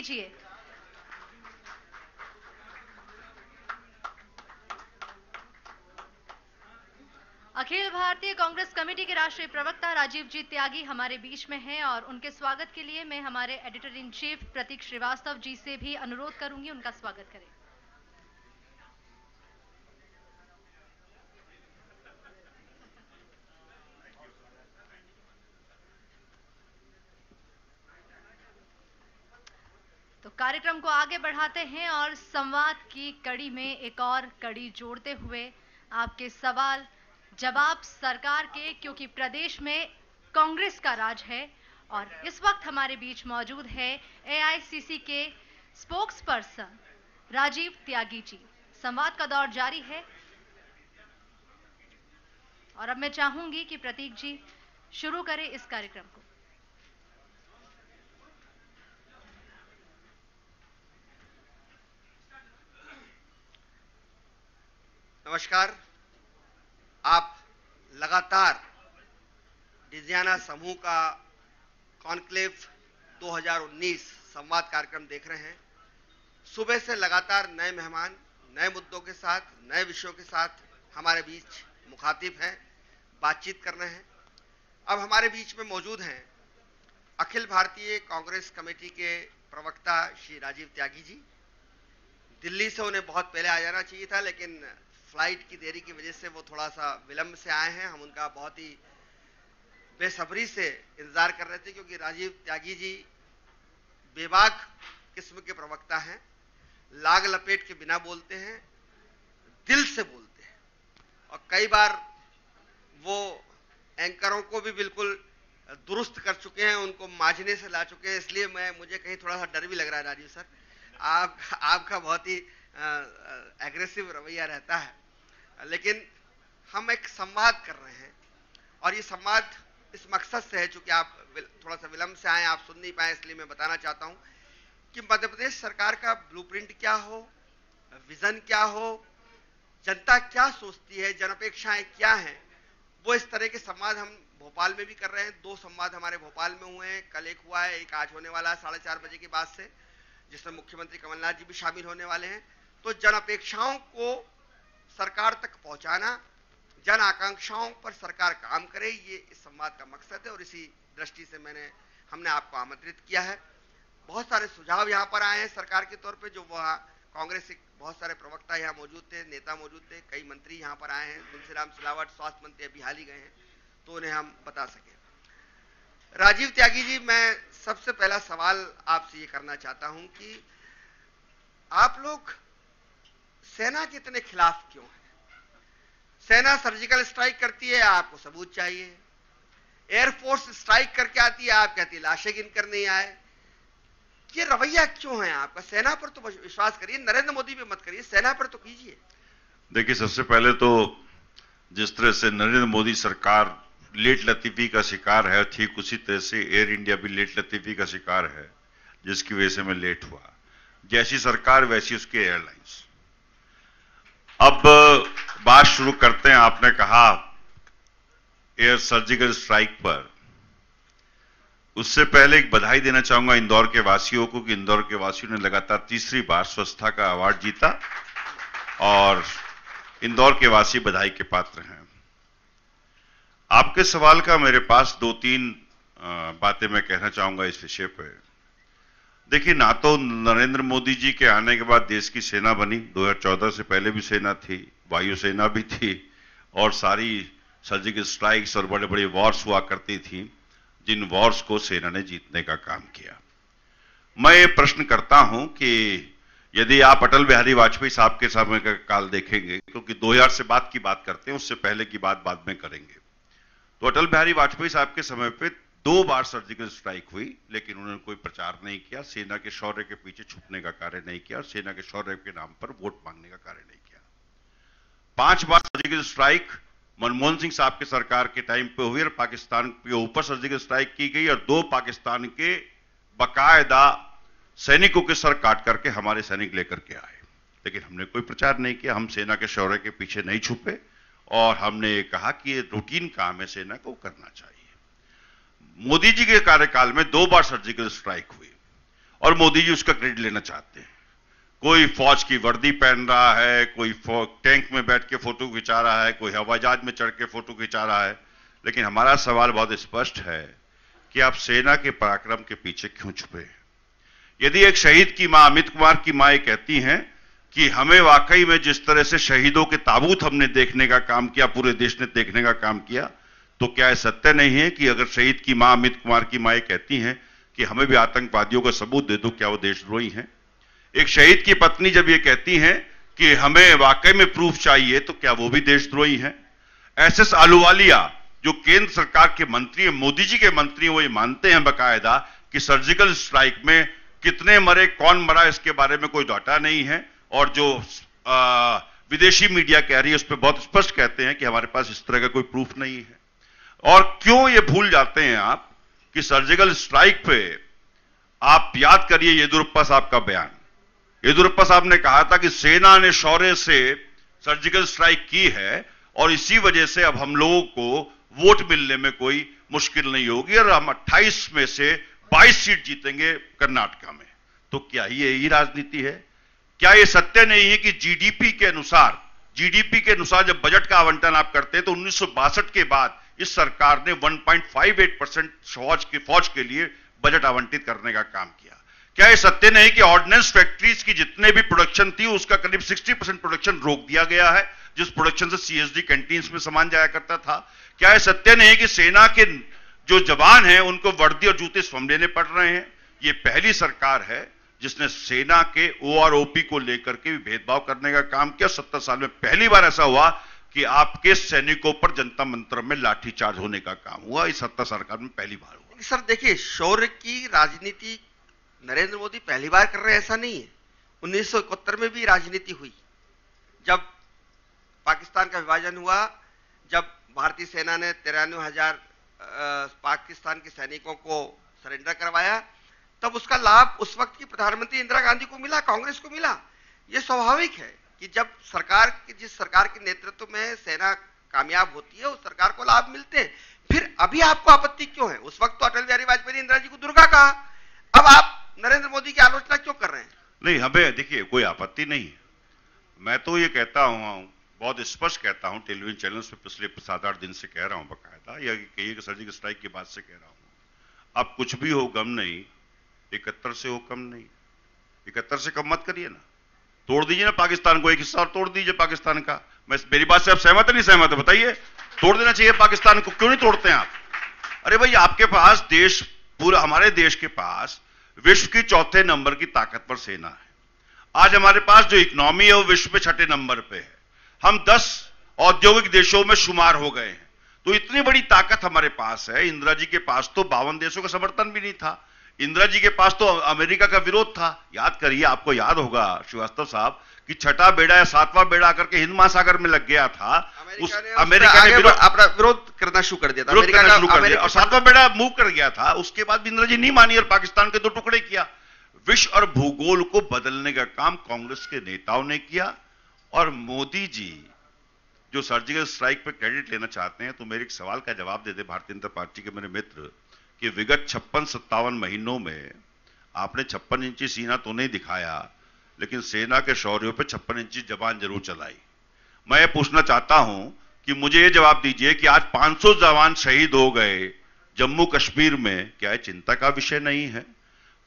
कीजिए। अखिल भारतीय कांग्रेस कमेटी के राष्ट्रीय प्रवक्ता राजीव जी त्यागी हमारे बीच में हैं और उनके स्वागत के लिए मैं हमारे एडिटर इन चीफ प्रतीक श्रीवास्तव जी से भी अनुरोध करूंगी उनका स्वागत करें। तो कार्यक्रम को आगे बढ़ाते हैं और संवाद की कड़ी में एक और कड़ी जोड़ते हुए आपके सवाल जवाब सरकार के, क्योंकि प्रदेश में कांग्रेस का राज है और इस वक्त हमारे बीच मौजूद है एआईसीसी के स्पोक्स पर्सन राजीव त्यागी जी। संवाद का दौर जारी है और अब मैं चाहूंगी कि प्रतीक जी शुरू करें इस कार्यक्रम को। नमस्कार। आप लगातार डिजियाना समूह का कॉन्क्लेव 2019 संवाद कार्यक्रम देख रहे हैं। सुबह से लगातार नए मेहमान नए मुद्दों के साथ नए विषयों के साथ हमारे बीच मुखातिब हैं, बातचीत कर रहे हैं। अब हमारे बीच में मौजूद हैं अखिल भारतीय कांग्रेस कमेटी के प्रवक्ता श्री राजीव त्यागी जी। दिल्ली से उन्हें बहुत पहले आ जाना चाहिए था, लेकिन फ्लाइट की देरी की वजह से वो थोड़ा सा विलंब से आए हैं। हम उनका बहुत ही बेसब्री से इंतजार कर रहे थे, क्योंकि राजीव त्यागी जी बेबाक किस्म के प्रवक्ता हैं, लाग लपेट के बिना बोलते हैं, दिल से बोलते हैं और कई बार वो एंकरों को भी बिल्कुल दुरुस्त कर चुके हैं, उनको मांझने से ला चुके हैं। इसलिए मुझे कहीं थोड़ा सा डर भी लग रहा है राजीव सर, आपका बहुत ही एग्रेसिव रवैया रहता है। लेकिन हम एक संवाद कर रहे हैं और ये संवाद इस मकसद से है, चूंकि आप थोड़ा सा विलंब से आए, आप सुन नहीं पाए, इसलिए मैं बताना चाहता हूं कि मध्य प्रदेश सरकार का ब्लूप्रिंट क्या हो, विजन क्या हो, जनता क्या सोचती है, जनअपेक्षाएं क्या हैं, वो इस तरह के संवाद हम भोपाल में भी कर रहे हैं। 2 संवाद हमारे भोपाल में हुए हैं, कल एक हुआ है, एक आज होने वाला है 4:30 बजे के बाद से, जिसमें मुख्यमंत्री कमलनाथ जी भी शामिल होने वाले हैं। तो जन अपेक्षाओं को सरकार तक पहुंचाना, जन आकांक्षाओं पर सरकार काम करे, ये इस संवाद का मकसद है और इसी दृष्टि से हमने आपको आमंत्रित किया है। बहुत सारे सुझाव यहाँ पर आए हैं सरकार के तौर पे, जो वहाँ कांग्रेस के बहुत सारे प्रवक्ता यहाँ मौजूद थे, नेता मौजूद थे, कई मंत्री यहाँ पर आए हैं। तुलसीराम सिलावट स्वास्थ्य मंत्री अभी हाल ही गए हैं, तो उन्हें हम बता सके। राजीव त्यागी जी, मैं सबसे पहला सवाल आपसे ये करना चाहता हूं कि आप लोग सेना के इतने खिलाफ क्यों हैं? सेना सर्जिकल स्ट्राइक करती है, आपको सबूत चाहिए। एयरफोर्स स्ट्राइक करके आती है, आप कहती है लाशें गिनकर नहीं आए। ये रवैया क्यों है आपका? सेना पर तो विश्वास करिए, नरेंद्र मोदी पे मत करिए, सेना पर तो कीजिए। देखिए, सबसे पहले तो जिस तरह से नरेंद्र मोदी सरकार लेट लतीफी का शिकार है, ठीक उसी तरह से एयर इंडिया भी लेट लतीफी का शिकार है, जिसकी वजह से मैं लेट हुआ। जैसी सरकार वैसी उसकी एयरलाइंस। अब बात शुरू करते हैं। आपने कहा एयर सर्जिकल स्ट्राइक पर, उससे पहले एक बधाई देना चाहूंगा इंदौर के वासियों को कि इंदौर के वासियों ने लगातार तीसरी बार स्वच्छता का अवार्ड जीता और इंदौर के वासी बधाई के पात्र हैं। आपके सवाल का मेरे पास 2-3 बातें मैं कहना चाहूंगा इस विषय पर। देखिए, ना तो नरेंद्र मोदी जी के आने के बाद देश की सेना बनी, 2014 से पहले भी सेना थी, वायुसेना भी थी और सारी सर्जिकल स्ट्राइक्स और बड़े बड़े वॉर्स हुआ करती थी, जिन वॉर्स को सेना ने जीतने का काम किया। मैं ये प्रश्न करता हूं कि यदि आप अटल बिहारी वाजपेयी साहब के समय का काल देखेंगे, क्योंकि 2000 से बाद की बात करते हैं, उससे पहले की बात बाद में करेंगे, तो अटल बिहारी वाजपेयी साहब के समय पे 2 बार सर्जिकल स्ट्राइक हुई, लेकिन उन्होंने कोई प्रचार नहीं किया, सेना के शौर्य के पीछे छुपने का कार्य नहीं किया, सेना के शौर्य के नाम पर वोट मांगने का कार्य नहीं किया। 5 बार सर्जिकल स्ट्राइक मनमोहन सिंह साहब के सरकार के टाइम पे हुई और पाकिस्तान के ऊपर सर्जिकल स्ट्राइक की गई और 2 पाकिस्तान के बाकायदा सैनिकों के सर काट करके हमारे सैनिक लेकर के आए, लेकिन हमने कोई प्रचार नहीं किया। हम सेना के शौर्य के पीछे नहीं छुपे और हमने ये कहा कि ये रूटीन काम है, सेना को करना चाहिए। मोदी जी के कार्यकाल में 2 बार सर्जिकल स्ट्राइक हुई और मोदी जी उसका क्रेडिट लेना चाहते हैं। कोई फौज की वर्दी पहन रहा है, कोई टैंक में बैठ के फोटो खिंचा रहा है, कोई हवाई जहाज में चढ़ के फोटो खिंचा रहा है। लेकिन हमारा सवाल बहुत स्पष्ट है कि आप सेना के पराक्रम के पीछे क्यों छुपे? यदि एक शहीद की मां, अमित कुमार की मां, कहती हैं कि हमें वाकई में जिस तरह से शहीदों के ताबूत हमने देखने का काम किया, पूरे देश ने देखने का काम किया, तो क्या यह सत्य नहीं है कि अगर शहीद की मां, अमित कुमार की मां कहती हैं कि हमें भी आतंकवादियों का सबूत दे दो, क्या वो देशद्रोही हैं? एक शहीद की पत्नी जब ये कहती हैं कि हमें वाकई में प्रूफ चाहिए, तो क्या वो भी देशद्रोही हैं? एसएस अहलूवालिया जो केंद्र सरकार के मंत्री हैं, मोदी जी के मंत्री हैं, वो ये मानते हैं बकायदा कि सर्जिकल स्ट्राइक में कितने मरे, कौन मरा, इसके बारे में कोई डाटा नहीं है। और जो विदेशी मीडिया कह रही है उस पर बहुत स्पष्ट कहते हैं कि हमारे पास इस तरह का कोई प्रूफ नहीं है। और क्यों ये भूल जाते हैं आप कि सर्जिकल स्ट्राइक पे आप याद करिए येदियुरप्पा साहब का बयान। येदियुरप्पा साहब ने कहा था कि सेना ने शौर्य से सर्जिकल स्ट्राइक की है और इसी वजह से अब हम लोगों को वोट मिलने में कोई मुश्किल नहीं होगी और हम 28 में से 22 सीट जीतेंगे कर्नाटका में। तो क्या यही राजनीति है? क्या यह सत्य नहीं है कि जीडीपी के अनुसार जब बजट का आवंटन आप करते हैं तो 1962 के बाद इस सरकार ने 1.58% फौज के लिए बजट आवंटित करने का काम किया? क्या यह सत्य नहीं कि ऑर्डिनेंस फैक्ट्रीज की जितने भी प्रोडक्शन थी उसका करीब 60% प्रोडक्शन रोक दिया गया है, जिस प्रोडक्शन से सीएसडी कैंटीन्स में सामान जाया करता था? क्या यह सत्य नहीं कि सेना के जो जवान हैं उनको वर्दी और जूते स्वयं लेने पड़ रहे हैं? ये पहली सरकार है जिसने सेना के ओआरओपी को लेकर के भी भेदभाव करने का काम किया। 70 साल में पहली बार ऐसा हुआ कि आपके सैनिकों पर जनता मंत्र में लाठीचार्ज होने का काम हुआ। इस 70 सरकार में पहली बार हुआ। सर देखिए, शौर्य की राजनीति नरेंद्र मोदी पहली बार कर रहे हैं ऐसा नहीं है। 1971 में भी राजनीति हुई, जब पाकिस्तान का विभाजन हुआ, जब भारतीय सेना ने 93,000 पाकिस्तान के सैनिकों को सरेंडर करवाया, तब उसका लाभ उस वक्त की प्रधानमंत्री इंदिरा गांधी को मिला, कांग्रेस को मिला। यह स्वाभाविक है कि जब जिस सरकार के नेतृत्व में सेना कामयाब होती है उस सरकार को लाभ मिलते हैं। फिर अभी आपको आपत्ति क्यों है? उस वक्त तो अटल बिहारी वाजपेयी ने इंदिरा जी को दुर्गा कहा, अब आप नरेंद्र मोदी की आलोचना क्यों कर रहे हैं? नहीं, हमें देखिए कोई आपत्ति नहीं है। मैं तो ये कहता हूं, बहुत स्पष्ट कहता हूं, टेलीविजन चैनल्स पे पिछले 7-8 दिन से कह रहा हूं बकायदा, या कहिए कि सर्जिकल स्ट्राइक के बाद से कह रहा हूं, अब कुछ भी हो गम नहीं, 71 से हो कम नहीं। 71 से कम मत करिए ना, तोड़ दीजिए ना पाकिस्तान को, एक हिस्सा और तोड़ दीजिए पाकिस्तान का। मेरी बात से आप सहमत है नहीं सहमत है बताइए? तोड़ देना चाहिए पाकिस्तान को, क्यों नहीं तोड़ते हैं आप? अरे भाई, आपके पास देश, पूरा हमारे देश के पास विश्व की 4थे नंबर की ताकतवर सेना है। आज हमारे पास जो इकोनॉमी है वो विश्व में 6ठे नंबर पे है। हम 10 औद्योगिक देशों में शुमार हो गए हैं। तो इतनी बड़ी ताकत हमारे पास है। इंदिरा जी के पास तो 52 देशों का समर्थन भी नहीं था। इंदिरा जी के पास तो अमेरिका का विरोध था। याद करिए, आपको याद होगा श्रीवास्तव साहब कि 6ठा बेड़ा या 7वां बेड़ा आकर के हिंद महासागर में लग गया था। अमेरिका ने अपना विरोध करना शुरू कर दिया था, और 7वां बेड़ा मूव कर गया था। उसके बाद भी इंदिरा जी नहीं मानी और पाकिस्तान के 2 टुकड़े किया। विश्व और भूगोल को बदलने का काम कांग्रेस के नेताओं ने किया। और मोदी जी जो सर्जिकल स्ट्राइक पे क्रेडिट लेना चाहते हैं, तो मेरे एक सवाल का जवाब दे दे भारतीय जनता पार्टी के मेरे मित्र कि विगत 56-57 महीनों में आपने 56 इंची सीना तो नहीं दिखाया, लेकिन सेना के शौर्यों पे 56 इंची जबान जरूर चलाई। मैं ये पूछना चाहता हूं कि मुझे ये जवाब दीजिए कि आज 500 जवान शहीद हो गए जम्मू कश्मीर में, क्या यह चिंता का विषय नहीं है?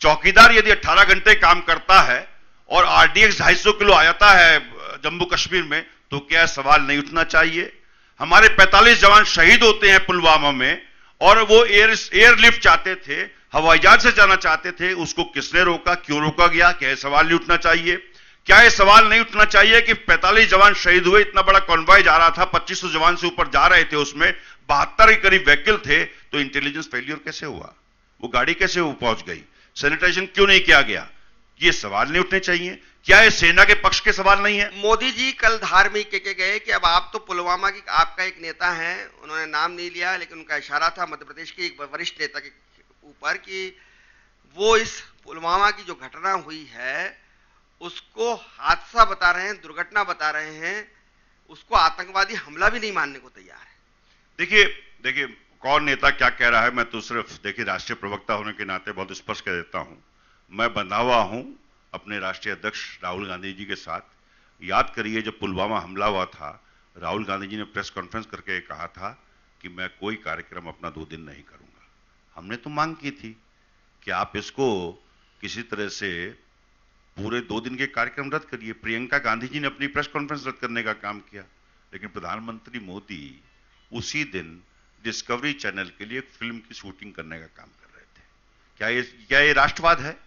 चौकीदार यदि 18 घंटे काम करता है और आरडीएक्स 250 किलो आ जाता है जम्मू कश्मीर में, तो क्या सवाल नहीं उठना चाहिए? हमारे 45 जवान शहीद होते हैं पुलवामा में, और वो एयरलिफ्ट चाहते थे, हवाई जहाज से जाना चाहते थे, उसको किसने रोका, क्यों रोका गया? क्या यह सवाल नहीं उठना चाहिए? क्या यह सवाल नहीं उठना चाहिए कि 45 जवान शहीद हुए, इतना बड़ा कॉन्वॉय जा रहा था, 2500 जवान से ऊपर जा रहे थे, उसमें 72 के करीब व्हीकल थे, तो इंटेलिजेंस फेलियर कैसे हुआ? वो गाड़ी कैसे पहुंच गई? सैनिटाइजेशन क्यों नहीं किया गया? ये सवाल नहीं उठने चाहिए? क्या ये सेना के पक्ष के सवाल नहीं है? मोदी जी कल धार में कह के गए कि अब आप तो पुलवामा की, आपका एक नेता है, उन्होंने नाम नहीं लिया लेकिन उनका इशारा था मध्य प्रदेश के एक वरिष्ठ नेता के ऊपर कि वो इस पुलवामा की जो घटना हुई है उसको हादसा बता रहे हैं, दुर्घटना बता रहे हैं, उसको आतंकवादी हमला भी नहीं मानने को तैयार है। देखिए कौन नेता क्या कह रहा है, मैं तो सिर्फ देखिए राष्ट्रीय प्रवक्ता होने के नाते बहुत स्पष्ट कह देता हूं। मैं बंधा हुआ हूं अपने राष्ट्रीय अध्यक्ष राहुल गांधी जी के साथ। याद करिए जब पुलवामा हमला हुआ था, राहुल गांधी जी ने प्रेस कॉन्फ्रेंस करके कहा था कि मैं कोई कार्यक्रम अपना 2 दिन नहीं करूंगा। हमने तो मांग की थी कि आप इसको किसी तरह से पूरे 2 दिन के कार्यक्रम रद्द करिए। प्रियंका गांधी जी ने अपनी प्रेस कॉन्फ्रेंस रद्द करने का काम किया, लेकिन प्रधानमंत्री मोदी उसी दिन डिस्कवरी चैनल के लिए एक फिल्म की शूटिंग करने का काम कर रहे थे। क्या ये राष्ट्रवाद है?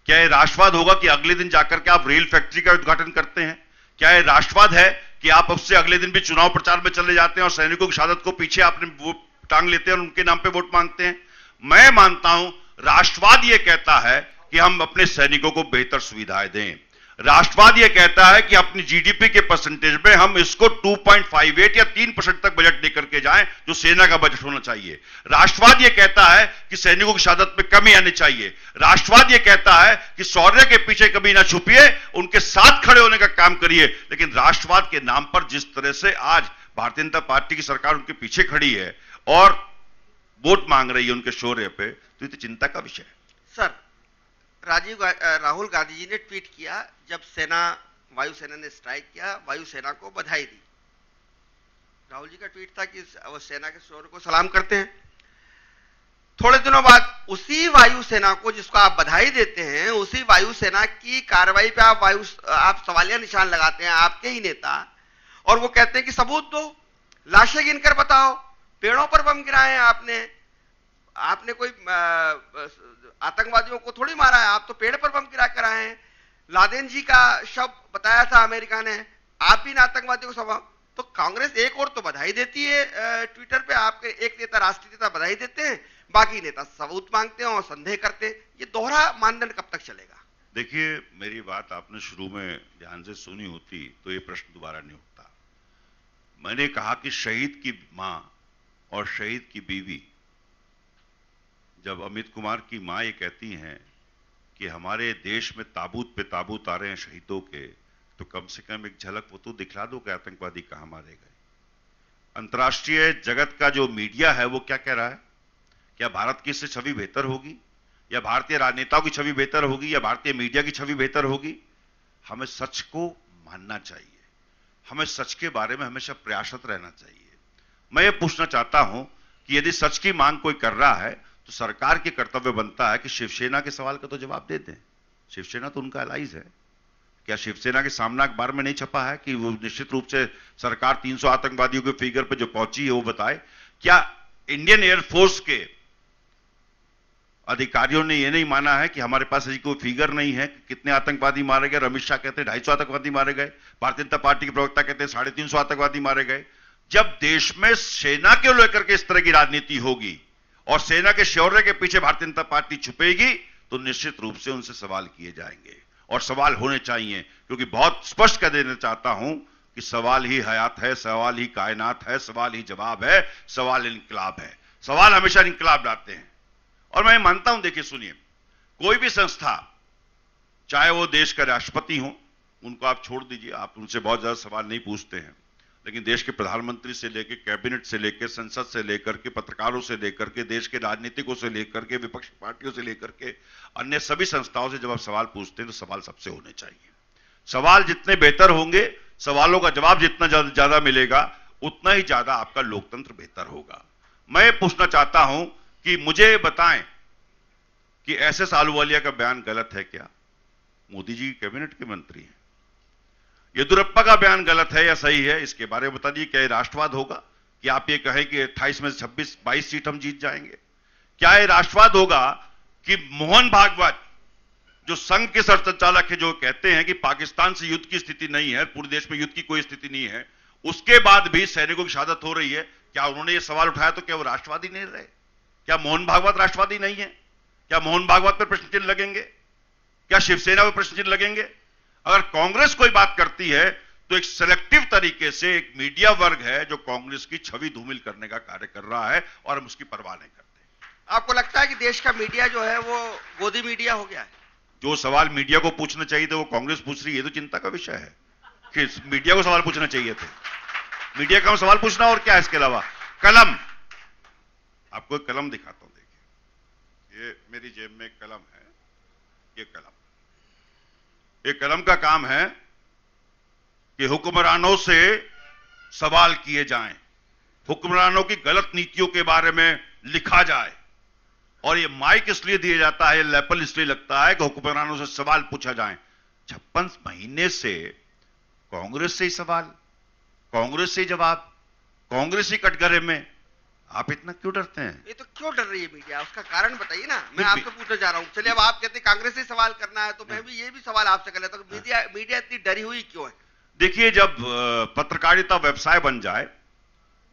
क्या ये राष्ट्रवाद होगा कि अगले दिन जाकर के आप रेल फैक्ट्री का उद्घाटन करते हैं? क्या ये राष्ट्रवाद है कि आप उससे अगले दिन भी चुनाव प्रचार में चले जाते हैं और सैनिकों की शहादत को पीछे आपने वोट टांग लेते हैं और उनके नाम पे वोट मांगते हैं? मैं मानता हूं राष्ट्रवाद ये कहता है कि हम अपने सैनिकों को बेहतर सुविधाएं दें। राष्ट्रवाद यह कहता है कि अपनी जीडीपी के परसेंटेज में हम इसको 2.58 या 3% तक बजट लेकर के जाएं, जो सेना का बजट होना चाहिए। राष्ट्रवाद यह कहता है कि सैनिकों की शहादत में कमी आनी चाहिए। राष्ट्रवाद यह कहता है कि शौर्य के पीछे कभी ना छुपिए, उनके साथ खड़े होने का काम करिए। लेकिन राष्ट्रवाद के नाम पर जिस तरह से आज भारतीय जनता पार्टी की सरकार उनके पीछे खड़ी है और वोट मांग रही है उनके शौर्य पे, तो ये चिंता का विषय है। सर, राहुल गांधी जी ने ट्वीट किया जब वायुसेना ने स्ट्राइक किया, वायुसेना को बधाई दी। राहुल जी का ट्वीट था कि वो सेना के शौर्य को सलाम करते हैं। थोड़े दिनों बाद उसी वायुसेना को जिसको आप बधाई देते हैं, उसी वायुसेना की कार्रवाई पे आप सवालिया निशान लगाते हैं, आपके ही नेता, और वो कहते हैं कि सबूत दो, लाशें गिनकर बताओ, पेड़ों पर बम गिराए हैं आपने कोई आतंकवादियों को थोड़ी मारा है, आप तो पेड़ पर बम गिरा कर आए हैं। लादेन जी का शव बताया था अमेरिका ने, आप ही ने आतंकवादियों को सवा। तो कांग्रेस एक और तो बधाई देती है ट्विटर पे, आपके एक नेता, राष्ट्रीय नेता बधाई देते हैं, बाकी नेता सबूत मांगते हैं और संदेह करते हैं। ये दोहरा मानदंड कब तक चलेगा? देखिए, मेरी बात आपने शुरू में ध्यान से सुनी होती तो ये प्रश्न दोबारा नहीं उठता। मैंने कहा कि शहीद की मां और शहीद की बीवी, जब अमित कुमार की मां ये कहती हैं कि हमारे देश में ताबूत पे ताबूत आ रहे हैं शहीदों के, तो कम से कम एक झलक वो तो दिखला दो कि आतंकवादी कहां मारे गए। अंतर्राष्ट्रीय जगत का जो मीडिया है वो क्या कह रहा है? क्या भारत की इससे छवि बेहतर होगी, या भारतीय राजनेताओं की छवि बेहतर होगी, या भारतीय मीडिया की छवि बेहतर होगी? हमें सच को मानना चाहिए, हमें सच के बारे में हमेशा प्रयासरत रहना चाहिए। मैं ये पूछना चाहता हूं कि यदि सच की मांग कोई कर रहा है तो सरकार के कर्तव्य बनता है कि शिवसेना के सवाल का तो जवाब दे दें। शिवसेना तो उनका एलाइज है। क्या शिवसेना के सामना अखबार में नहीं छपा है कि वो निश्चित रूप से सरकार 300 आतंकवादियों के फिगर पे जो पहुंची है वो बताए? क्या इंडियन एयरफोर्स के अधिकारियों ने ये नहीं माना है कि हमारे पास ऐसी कोई फिगर नहीं है कि कितने आतंकवादी मारे गए? अमित शाह कहते हैं 250 आतंकवादी मारे गए, भारतीय जनता पार्टी के प्रवक्ता कहते हैं 350 आतंकवादी मारे गए। जब देश में सेना को लेकर के इस तरह की राजनीति होगी और सेना के शौर्य के पीछे भारतीय जनता पार्टी छुपेगी, तो निश्चित रूप से उनसे सवाल किए जाएंगे, और सवाल होने चाहिए। क्योंकि बहुत स्पष्ट कर देना चाहता हूं कि सवाल ही हयात है, सवाल ही कायनात है, सवाल ही जवाब है, सवाल इनकलाब है। सवाल हमेशा इनकलाब लाते हैं। और मैं मानता हूं, देखिए सुनिए, कोई भी संस्था, चाहे वो देश का राष्ट्रपति हो, उनको आप छोड़ दीजिए, आप उनसे बहुत ज्यादा सवाल नहीं पूछते हैं, लेकिन देश के प्रधानमंत्री से लेकर, कैबिनेट से लेकर, संसद से लेकर के, पत्रकारों से लेकर के, देश के राजनीतिकों से लेकर के, विपक्षी पार्टियों से लेकर के, अन्य सभी संस्थाओं से जब आप सवाल पूछते हैं तो सवाल सबसे होने चाहिए। सवाल जितने बेहतर होंगे, सवालों का जवाब जितना ज्यादा मिलेगा, उतना ही ज्यादा आपका लोकतंत्र बेहतर होगा। मैं पूछना चाहता हूं कि मुझे बताएं कि एसएस अहलुवालिया का बयान गलत है क्या? मोदी जी कैबिनेट के मंत्री हैं। येदियुरप्पा का बयान गलत है या सही है, इसके बारे में बता दीजिए। क्या ये राष्ट्रवाद होगा कि आप ये कहें कि 28 में से 22 सीट हम जीत जाएंगे? क्या ये राष्ट्रवाद होगा कि मोहन भागवत, जो संघ के संचालक है, जो कहते हैं कि पाकिस्तान से युद्ध की स्थिति नहीं है, पूरे देश में युद्ध की कोई स्थिति नहीं है, उसके बाद भी सैनिकों की शहादत हो रही है? क्या उन्होंने ये सवाल उठाया तो क्या वो राष्ट्रवादी नहीं रहे? क्या मोहन भागवत राष्ट्रवादी नहीं है? क्या मोहन भागवत पर प्रश्न चिन्ह लगेंगे? क्या शिवसेना पर प्रश्न चिन्ह लगेंगे? अगर कांग्रेस कोई बात करती है तो एक सिलेक्टिव तरीके से एक मीडिया वर्ग है जो कांग्रेस की छवि धूमिल करने का कार्य कर रहा है, और हम उसकी परवाह नहीं करते। आपको लगता है कि देश का मीडिया जो है वो गोदी मीडिया हो गया है? जो सवाल मीडिया को पूछना चाहिए थे वो कांग्रेस पूछ रही है, तो चिंता का विषय है कि मीडिया को सवाल पूछना चाहिए थे। मीडिया का सवाल पूछना, और क्या है इसके अलावा? कलम, आपको एक कलम दिखाता हूं, देखिए, ये मेरी जेब में एक कलम है, ये कलम का काम है कि हुक्मरानों से सवाल किए जाएं, हुक्मरानों की गलत नीतियों के बारे में लिखा जाए। और ये माइक इसलिए दिया जाता है, ये लेपल इसलिए लगता है कि हुक्मरानों से सवाल पूछा जाए। 56 महीने से कांग्रेस से ही सवाल, कांग्रेस से ही जवाब, कांग्रेस ही कटघरे में। आप इतना क्यों डरते हैं? ये तो क्यों डर रही है मीडिया, उसका कारण बताइए ना। मैं आपसे पूछना चाह रहा हूं। चलिए, अब आप कहते हैं कांग्रेस से सवाल करना है, तो मैं भी ये भी सवाल आपसे कर लेता हूं, मीडिया इतनी डरी हुई क्यों है? देखिए, जब पत्रकारिता व्यवसाय बन जाए,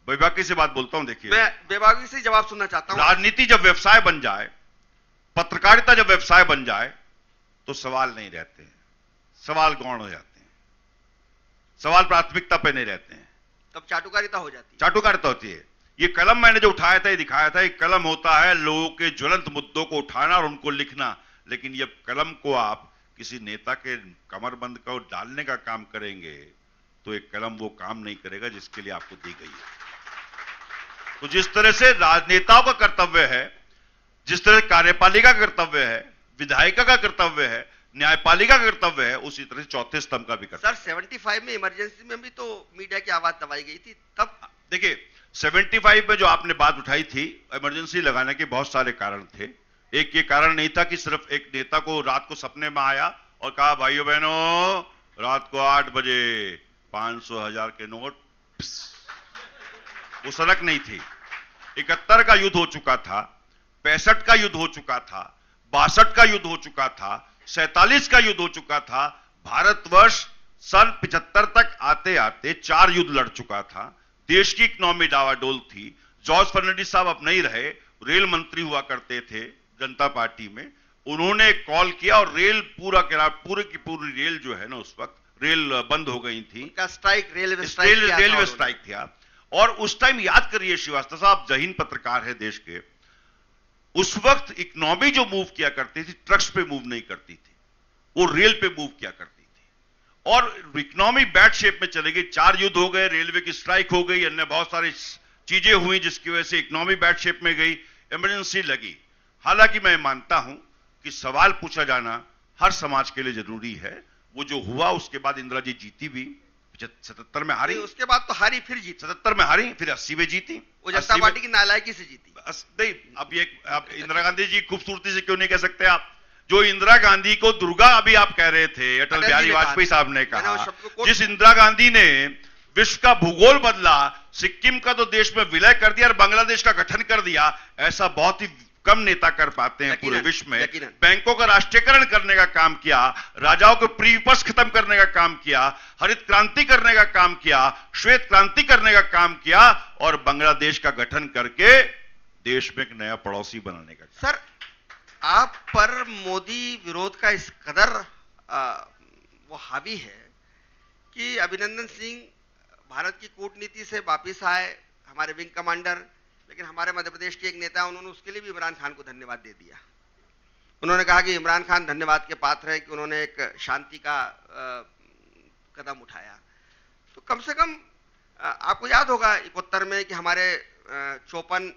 बेबाकी से बात बोलता हूं, देखिए मैं बेबाकी से जवाब सुनना चाहता हूं। राजनीति जब व्यवसाय बन जाए, पत्रकारिता जब व्यवसाय बन जाए, तो सवाल नहीं रहते हैं, सवाल गौण हो जाते हैं, सवाल प्राथमिकता पे नहीं रहते हैं, तब चाटुकारिता हो जाती है। चाटुकारिता होती है। ये कलम मैंने जो उठाया था, ये दिखाया था, एक कलम होता है लोगों के ज्वलंत मुद्दों को उठाना और उनको लिखना। लेकिन ये कलम को आप किसी नेता के कमरबंद को डालने का काम करेंगे तो एक कलम वो काम नहीं करेगा जिसके लिए आपको दी गई है। तो जिस तरह से राजनेताओं का कर्तव्य है, जिस तरह कार्यपालिका का कर्तव्य है, विधायिका का कर्तव्य है, न्यायपालिका का कर्तव्य है, उसी तरह से चौथे स्तंभ का भी कर्तव्य। सर, 75 में इमरजेंसी में भी तो मीडिया की आवाज दबाई गई थी। तब देखिए, 75 में जो आपने बात उठाई थी, इमरजेंसी लगाने के बहुत सारे कारण थे। एक ये कारण नहीं था कि सिर्फ एक नेता को रात को सपने में आया और कहा भाइयों बहनों रात को 8 बजे 500 1000 के नोट, वो सनक नहीं थी। 71 का युद्ध हो चुका था, 65 का युद्ध हो चुका था, 62 का युद्ध हो चुका था, 47 का युद्ध हो चुका था। भारतवर्ष सन 75 तक आते आते 4 युद्ध लड़ चुका था। देश की इकोनॉमी डावाडोल थी। जॉर्ज फर्नांडिस साहब अब नहीं रहे, रेल मंत्री हुआ करते थे जनता पार्टी में। उन्होंने कॉल किया और रेल पूरी की पूरी रेल जो है ना, उस वक्त रेल बंद हो गई थी। उनका स्ट्राइक, रेलवे स्ट्राइक था। और उस टाइम याद करिए, श्रीवास्तव साहब जहीन पत्रकार है देश के, उस वक्त इकोनॉमी जो मूव किया करती थी ट्रक्स पे मूव नहीं करती थी, वो रेल पे मूव किया करती थी। और इकोनॉमी बैड शेप में चले गई। 4 युद्ध हो गए, रेलवे की स्ट्राइक हो गई, अन्य बहुत सारी चीजें हुई जिसकी वजह से इकोनॉमी बैड शेप में गई, इमरजेंसी लगी। हालांकि मैं मानता हूं कि सवाल पूछा जाना हर समाज के लिए जरूरी है। वो जो हुआ उसके बाद इंदिरा जी जीती भी, 77 में हारी, उसके बाद तो हारी, फिर जीती, 77 में हारी, फिर 80 में जीती। वो जनता पार्टी की नालायकी से जीती। नहीं, अब इंदिरा गांधी जी खूबसूरती से क्यों नहीं कह सकते आप? जो इंदिरा गांधी को दुर्गा अभी आप कह रहे थे, अटल बिहारी वाजपेयी साहब ने कहा, जिस इंदिरा गांधी ने विश्व का भूगोल बदला, सिक्किम का तो देश में विलय कर दिया और बांग्लादेश का गठन कर दिया, ऐसा बहुत ही कम नेता कर पाते हैं पूरे विश्व में। बैंकों का राष्ट्रीयकरण करने का काम किया, राजाओं के प्रीविपक्ष खत्म करने का काम किया, हरित क्रांति करने का काम किया, श्वेत क्रांति करने का काम किया और बांग्लादेश का गठन करके देश में एक नया पड़ोसी बनाने का। सर, आप पर मोदी विरोध का इस कदर वो हावी है कि अभिनंदन सिंह भारत की कूटनीति से वापिस आए, हमारे विंग कमांडर, लेकिन हमारे मध्य प्रदेश के एक नेता, उन्होंने उसके लिए भी इमरान खान को धन्यवाद दे दिया। उन्होंने कहा कि इमरान खान धन्यवाद के पात्र है कि उन्होंने एक शांति का कदम उठाया। तो कम से कम आपको याद होगा 71 में कि हमारे 54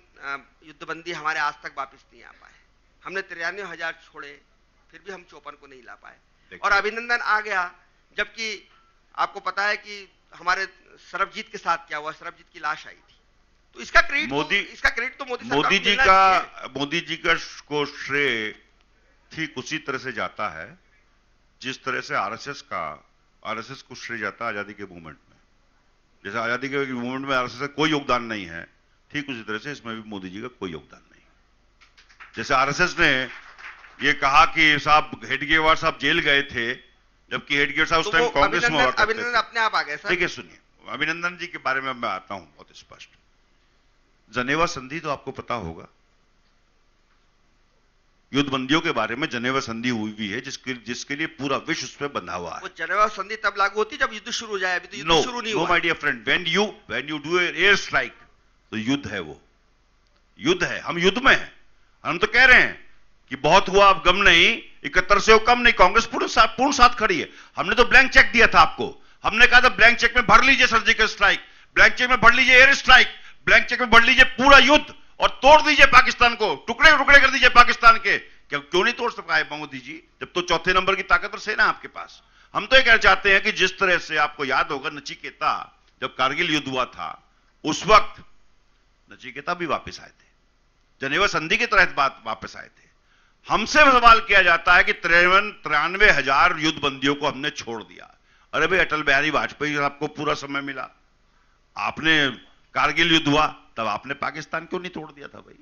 युद्धबंदी हमारे आज तक वापस नहीं आ पाए। हमने 93,000 छोड़े, फिर भी हम 54 को नहीं ला पाए। और अभिनंदन आ गया, जबकि आपको पता है कि हमारे सरबजीत के साथ क्या हुआ, सरबजीत की लाश आई थी। तो इसका क्रेडिट तो मोदी जी का को श्रेय ठीक उसी तरह से जाता है जिस तरह से आरएसएस को श्रेय जाता है आजादी के मूवमेंट में। जैसे आजादी के मूवमेंट में आरएसएस का कोई योगदान नहीं है, ठीक उसी तरह से इसमें भी मोदी जी का कोई योगदान नहीं। जैसे आरएसएस ने ये कहा कि साहब हेडगेवार साहब जेल गए थे, जबकि हेडगेवार साहब उस टाइम कांग्रेस में हुआ करते थे। अभिनंदन अपने आप आ गए सर। देखिए सुनिए, अभिनंदन जी के बारे में मैं आता हूं बहुत स्पष्ट। जनेवा संधि तो आपको पता होगा, युद्धबंदियों के बारे में जनेवा संधि हुई भी है जिसके लिए पूरा विश्व उस पर बंधा हुआ है। वो जनेवा संधि तब लागू होती जब युद्ध शुरू हो जाए, अभी तो युद्ध शुरू नहीं हुआ। No my dear friend, when you do air strike तो युद्ध है, वो युद्ध है। हम युद्ध में हैं। हम तो कह रहे हैं कि बहुत हुआ अब गम नहीं, 71 से कम नहीं, कांग्रेस पूर्ण साथ खड़ी है। हमने तो ब्लैंक चेक दिया था आपको, हमने कहा था ब्लैंक चेक में भर लीजिए सर्जिकल स्ट्राइक, ब्लैंक चेक में भर लीजिए एयर स्ट्राइक, ब्लैंक चेक में भर लीजिए पूरा युद्ध और तोड़ दीजिए पाकिस्तान को, टुकड़े टुकड़े कर दीजिए पाकिस्तान के। क्या क्यों नहीं तोड़ सका मोदी जी, जब तो चौथे नंबर की ताकतवर सेना आपके पास। हम तो ये कहना चाहते हैं कि जिस तरह से आपको याद होगा नचिकेता जब कारगिल युद्ध हुआ था उस वक्त नचिकेता भी वापस आए थे, जनेवा संधि के तहत वापस आए थे। हमसे सवाल किया जाता है कि 93,000 युद्ध बंदियों को हमने छोड़ दिया। अरे भाई अटल बिहारी वाजपेयी आपको पूरा समय मिला, आपने कारगिल युद्ध हुआ तब आपने पाकिस्तान क्यों नहीं तोड़ दिया था भाई?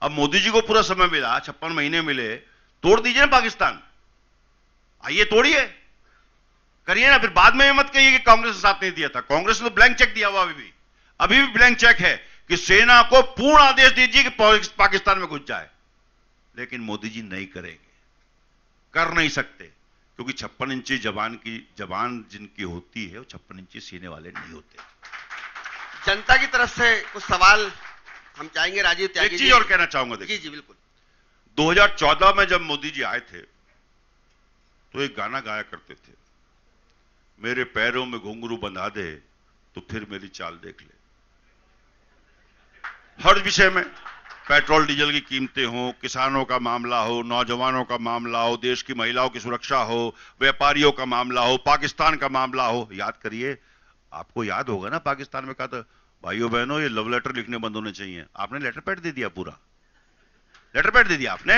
अब मोदी जी को पूरा समय मिला, 56 महीने मिले, तोड़ दीजिए ना पाकिस्तान, आइए तोड़िए, करिए ना। फिर बाद में मत कहिए कि कांग्रेस ने साथ नहीं दिया था। कांग्रेस ने तो ब्लैंक चेक दिया हुआ अभी भी ब्लैंक चेक है कि सेना को पूर्ण आदेश दीजिए कि पाकिस्तान में घुस जाए, लेकिन मोदी जी नहीं करेंगे, कर नहीं सकते, क्योंकि 56 इंची जवान जिनकी होती है वो 56 इंची सीने वाले नहीं होते। जनता की तरफ से कुछ सवाल हम चाहेंगे राजीव त्यागी जी। एक चीज और कहना चाहूंगा, देखिए जी बिल्कुल। 2014 में जब मोदी जी आए थे तो एक गाना गाया करते थे, मेरे पैरों में घुंघरू बंधा दे तो फिर मेरी चाल देख ले। हर विषय में, पेट्रोल डीजल की कीमतें हो, किसानों का मामला हो, नौजवानों का मामला हो, देश की महिलाओं की सुरक्षा हो, व्यापारियों का मामला हो, पाकिस्तान का मामला हो, याद करिए, आपको याद होगा ना पाकिस्तान में कहा था भाइयों बहनों ये लव लेटर लिखने बंद होने चाहिए, आपने लेटर पैड दे दिया, पूरा लेटर पैड दे दिया आपने।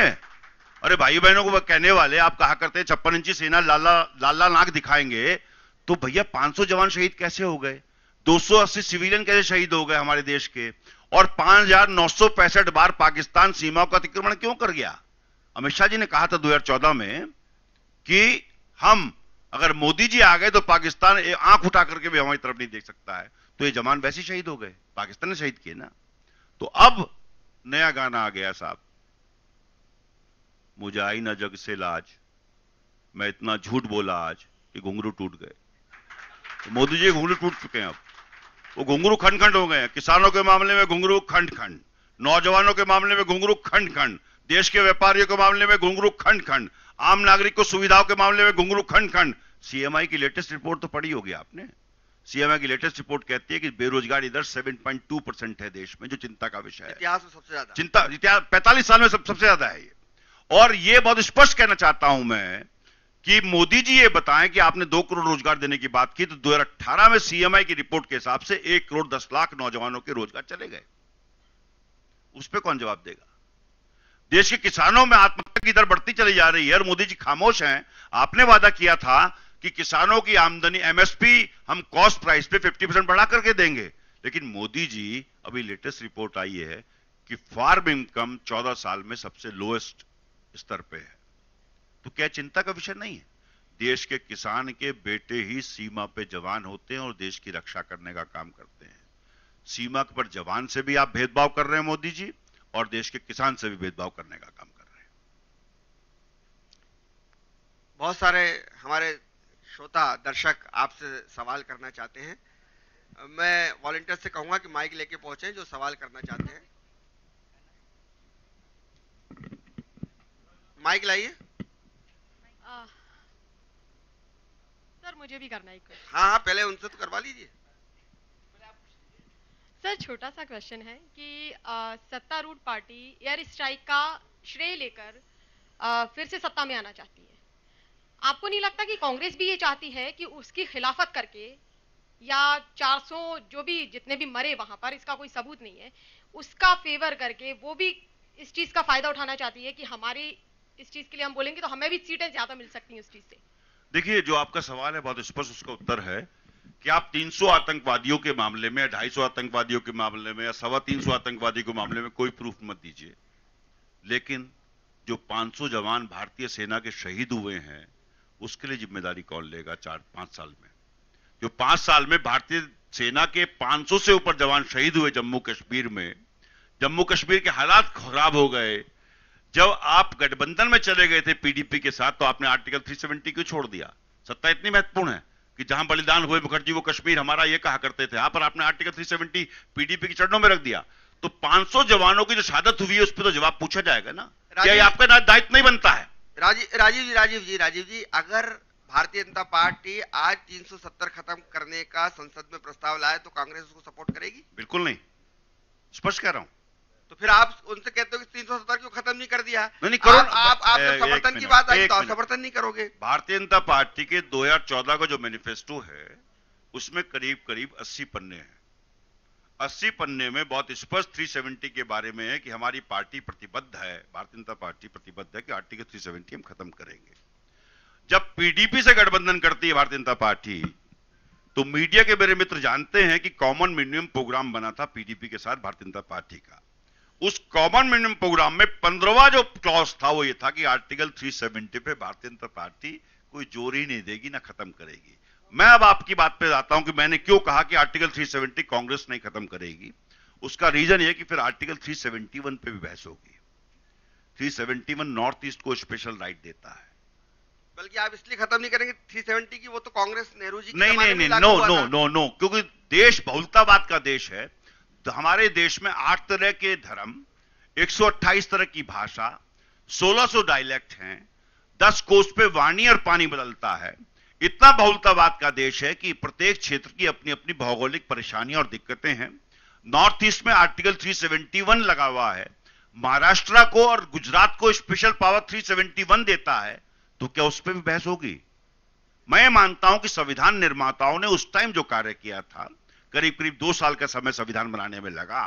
अरे भाई बहनों को कहने वाले आप कहा करते हैं 56 इंची सेना लाला नाक दिखाएंगे, तो भैया 500 जवान शहीद कैसे हो गए, 280 सिविलियन कैसे शहीद हो गए हमारे देश के, और 5,965 बार पाकिस्तान सीमाओं का अतिक्रमण क्यों कर गया? अमित शाह जी ने कहा था 2014 में कि हम अगर मोदी जी आ गए तो पाकिस्तान आंख उठा करके भी हमारी तरफ नहीं देख सकता है, तो ये जवान वैसे ही शहीद हो गए, पाकिस्तान ने शहीद किए ना। तो अब नया गाना आ गया साहब, मुझे आई ना जग से लाज, मैं इतना झूठ बोला आज कि घुंघरू टूट गए। तो मोदी जी घुंघरू टूट चुके हैं, अब वो घुंघरू खंड खंड हो गए हैं। किसानों के मामले में घुंघरू खंड खंड, नौजवानों के मामले में घुंघरू खंड खंड, देश के व्यापारियों के मामले में घुंघरू खंड खंड, आम नागरिक को सुविधाओं के मामले में घुंघरू खंड खंड। सीएमआई की लेटेस्ट रिपोर्ट तो पढ़ी होगी आपने। सीएमआई की लेटेस्ट रिपोर्ट कहती है कि बेरोजगारी दर 7.2% है देश में, जो चिंता का विषय है। इतिहास में सबसे ज्यादा इतिहास 45 साल में सबसे ज्यादा है ये। और ये बहुत स्पष्ट कहना चाहता हूं मैं कि मोदी जी ये बताएं कि आपने 2 करोड़ रोजगार देने की बात की, तो 2018 में सीएमआई की रिपोर्ट के हिसाब से 1 करोड़ 10 लाख नौजवानों के रोजगार चले गए। उस पर कौन जवाब देगा? देश के किसानों में आत्महत्या की दर बढ़ती चली जा रही है और मोदी जी खामोश हैं। आपने वादा किया था कि किसानों की आमदनी एमएसपी हम कॉस्ट प्राइस पे 50% बढ़ा करके देंगे, लेकिन मोदी जी, अभी लेटेस्ट रिपोर्ट आई है कि फार्म इनकम 14 साल में सबसे लोएस्ट स्तर पे है। तो क्या चिंता का विषय नहीं है? देश के किसान के बेटे ही सीमा पे जवान होते हैं और देश की रक्षा करने का काम करते हैं। सीमा पर जवान से भी आप भेदभाव कर रहे हैं मोदी जी, और देश के किसान से भी भेदभाव करने का काम कर रहे हैं। बहुत सारे हमारे श्रोता दर्शक आपसे सवाल करना चाहते हैं। मैं वॉलंटियर से कहूंगा कि माइक लेके पहुंचे जो सवाल करना चाहते हैं। माइक लाइए। सर मुझे भी करना है कुछ। हाँ, पहले उनसे तो करवा लीजिए। सर छोटा सा क्वेश्चन है कि सत्तारूढ़ पार्टी एयर स्ट्राइक का श्रेय लेकर फिर से सत्ता में आना चाहती है। आपको नहीं लगता कि कांग्रेस भी ये चाहती है कि उसकी खिलाफत करके, या 400 जो भी जितने भी मरे वहां पर, इसका कोई सबूत नहीं है, उसका फेवर करके वो भी इस चीज का फायदा उठाना चाहती है कि हमारी इस चीज के लिए हम बोलेंगे तो हमें भी सीटें ज्यादा मिल सकती हैं उस चीज से? देखिए, जो आपका सवाल है बहुत स्पष्ट उसका उत्तर है कि आप 300 आतंकवादियों के मामले में, 250 आतंकवादियों के मामले में, या 325 आतंकवादियों के मामले में कोई प्रूफ मत दीजिए, लेकिन जो 500 जवान भारतीय सेना के शहीद हुए हैं उसके लिए जिम्मेदारी कौन लेगा 4-5 साल में? जो 5 साल में भारतीय सेना के 500 से ऊपर जवान शहीद हुए जम्मू कश्मीर में, जम्मू कश्मीर के हालात खराब हो गए। जब आप गठबंधन में चले गए थे पीडीपी के साथ, तो आपने आर्टिकल 370 क्यों छोड़ दिया? सत्ता इतनी महत्वपूर्ण है कि जहां बलिदान हुए मुखर्जी वो कश्मीर हमारा, ये कहा करते थे, यहां पर आपने आर्टिकल 370 पीडीपी के चरणों में रख दिया। तो 500 जवानों की जो शहादत हुई है उस पर तो जवाब पूछा जाएगा ना, क्या ये आपका दायित्व नहीं बनता है? राजीव जी, अगर भारतीय जनता पार्टी आज 370 खत्म करने का संसद में प्रस्ताव लाए तो कांग्रेस उसको सपोर्ट करेगी? बिल्कुल नहीं, स्पष्ट कह रहा हूं। तो फिर आप उनसे कहते हो कि 370 क्यों खत्म नहीं कर दिया? नहीं करो। आप जब समर्थन की बात आई तो आप समर्थन नहीं करोगे। भारतीय जनता पार्टी के 2014 का जो मैनिफेस्टो है उसमें करीब करीब 80 पन्ने हैं। 80 पन्ने में बहुत स्पष्ट 370 के बारे में है कि हमारी पार्टी प्रतिबद्ध है, भारतीय जनता पार्टी प्रतिबद्ध है कि आर्टिकल 370 हम खत्म करेंगे। जब पीडीपी से गठबंधन करती है भारतीय जनता पार्टी तो मीडिया के मेरे मित्र जानते हैं कि कॉमन मिनिमम प्रोग्राम बना था पीडीपी के साथ भारतीय जनता पार्टी का। उस कॉमन मिनिमम प्रोग्राम में 15वां जो क्लॉज था वो ये था कि आर्टिकल 370 पे भारतीय जनता पार्टी कोई जोर ही नहीं देगी ना खत्म करेगी। मैं अब आपकी बात पे आता हूं कि मैंने क्यों कहा कि आर्टिकल 370 कांग्रेस नहीं खत्म करेगी। उसका रीजन यह कि फिर आर्टिकल 371 पे भी बहस होगी। 371 नॉर्थ ईस्ट को स्पेशल राइट देता है। बल्कि आप इसलिए खत्म नहीं करेंगे 370 की, वो तो कांग्रेस नेहरू जी नहीं, नो, क्योंकि देश बहुलतावाद का देश है। तो हमारे देश में 8 तरह के धर्म, 128 तरह की भाषा, 1600 डायलेक्ट हैं, 10 कोस पे वाणी और पानी बदलता है। इतना बहुलतावाद का देश है कि प्रत्येक क्षेत्र की अपनी अपनी भौगोलिक परेशानियां और दिक्कतें हैं। नॉर्थ ईस्ट में आर्टिकल 371 लगा हुआ है। महाराष्ट्र को और गुजरात को स्पेशल पावर 371 देता है, तो क्या उस पर भी बहस होगी? मैं मानता हूं कि संविधान निर्माताओं ने उस टाइम जो कार्य किया था, करीब करीब 2 साल का समय संविधान बनाने में लगा,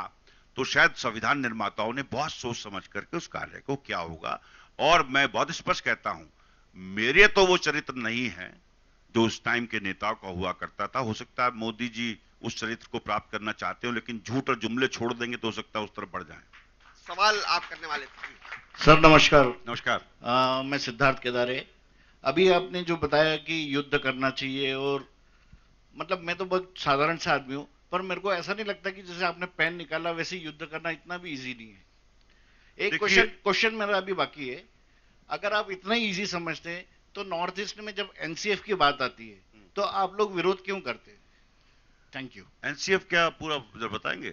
तो शायद संविधान निर्माताओं ने बहुत सोच समझ करके उस कार्य को क्या होगा। और मैं बहुत स्पष्ट कहता हूं, मेरे तो वो चरित्र नहीं है जो उस टाइम के नेताओं का हुआ करता था। हो सकता है मोदी जी उस चरित्र को प्राप्त करना चाहते हो, लेकिन झूठ और जुमले छोड़ देंगे तो हो सकता है उस तरफ बढ़ जाए। सवाल आप करने वाले थे। सर नमस्कार। नमस्कार। मैं सिद्धार्थ केदारे। अभी आपने जो बताया कि युद्ध करना चाहिए, और मतलब मैं तो बहुत साधारण सा आदमी हूं, पर मेरे को ऐसा नहीं लगता कि जैसे आपने पेन निकाला वैसे युद्ध करना इतना भी इजी नहीं है। एक क्वेश्चन मेरा अभी बाकी है। अगर आप इतना इजी समझते हैं तो नॉर्थ ईस्ट में जब एनसीएफ की बात आती है तो आप लोग विरोध क्यों करते हैं? Thank you. एनसीएफ क्या पूरा बताएंगे?